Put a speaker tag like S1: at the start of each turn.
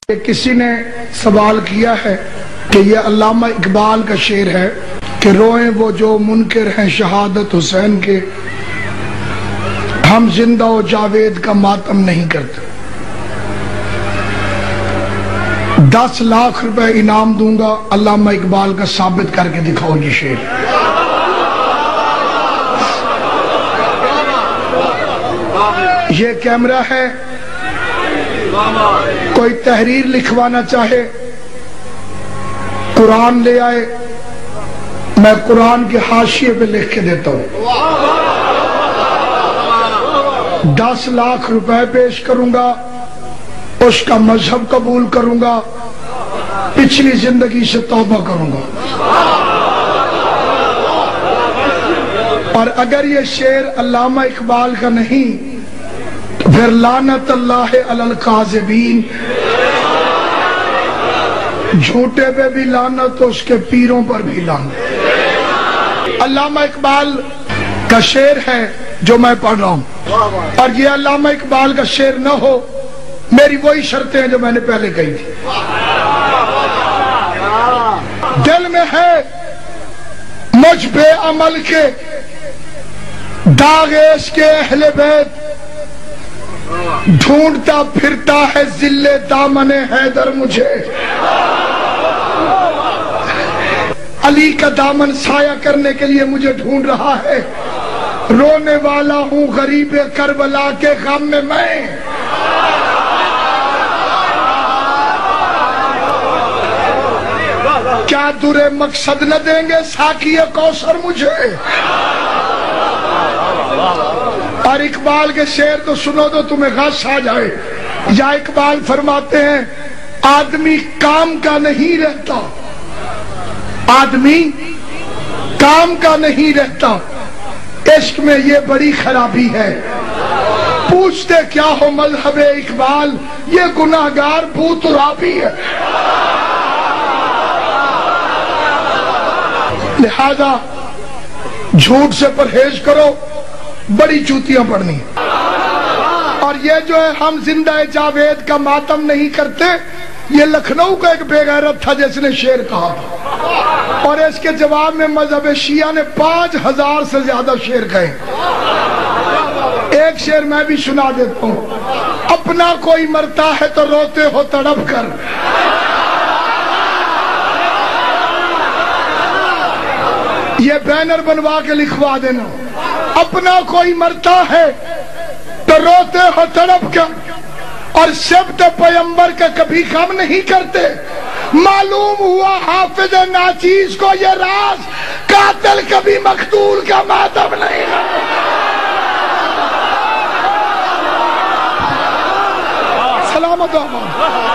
S1: کسی نے سوال کیا ہے کہ یہ علامہ اقبال کا شعر ہے کہ روئیں وہ جو منکر ہیں شہادت حسین کے، ہم زندہ و جاوید کا ماتم نہیں کرتے۔ 10 لاکھ روپے انعام دوں گا علامہ اقبال کا ثابت کر کے دکھاؤ یہ شعر۔ یہ کیمرہ ہے، کوئی تحریر لکھوانا چاہے قرآن لے آئے، میں قرآن کے حاشیے پہ لکھ کے دیتا ہوں۔ 10 لاکھ روپے پیش کروں گا، اس کا مذہب قبول کروں گا، پچھلی زندگی سے توبہ کروں گا، اور اگر یہ شعر علامہ اقبال کا نہیں تو پھر لعنت اللہ علی الکاذبین، جھوٹے پہ بھی لعنت، اس کے پیروں پر بھی لعنت۔ علامہ اقبال کا شعر ہے جو میں پڑھ رہا ہوں، اور یہ علامہ اقبال کا شعر نہ ہو، میری وہی شرطیں ہیں جو میں نے پہلے کہی تھی۔ دل میں ہے مجھ بے عمل کے داغ عشق کے اہل بیت، ڈھونڈتا پھرتا ہے ذل دامن حیدر مجھے، علی کا دامن سایہ کرنے کے لیے مجھے ڈھونڈ رہا ہے، رونے والا ہوں غریب کربلا کے غم میں کیا درے مقصد نہ دیں گے ساقی کوثر مجھے۔ اور اقبال کے شعر تو سنو تو تمہیں غش آ جائے۔ یا اقبال فرماتے ہیں آدمی کام کا نہیں رہتا، آدمی کام کا نہیں رہتا، عشق میں یہ بڑی خرابی ہے، پوچھتے کیا ہو مذہب اقبال، یہ گناہگار بو ترابی ہے۔ لہذا جھوٹ سے پرہیز کرو، بڑی چوتیاں پڑھنی۔ اور یہ جو ہے ہم زندہ جاوید کا ماتم نہیں کرتے، یہ لکھنؤ کا ایک بے غیرت تھا جس نے شعر کہا تھا، اور اس کے جواب میں مذہب شیعہ نے 5000 سے زیادہ شعر کہے۔ ایک شعر میں بھی سنا دیتا ہوں، اپنا کوئی مرتا ہے تو روتے ہو تڑپ کر، یہ بینر بنوا کے لکھوا دینا، اپنا کوئی مرتا ہے تو روتے ہو تڑپ کر، اور سبت پیغمبر کا کبھی غم نہیں کرتے، معلوم ہوا حافظ ناچیز کو یہ راز، قاتل کبھی مقتول کا ماتم نہیں کرتا۔ سلامت آباد۔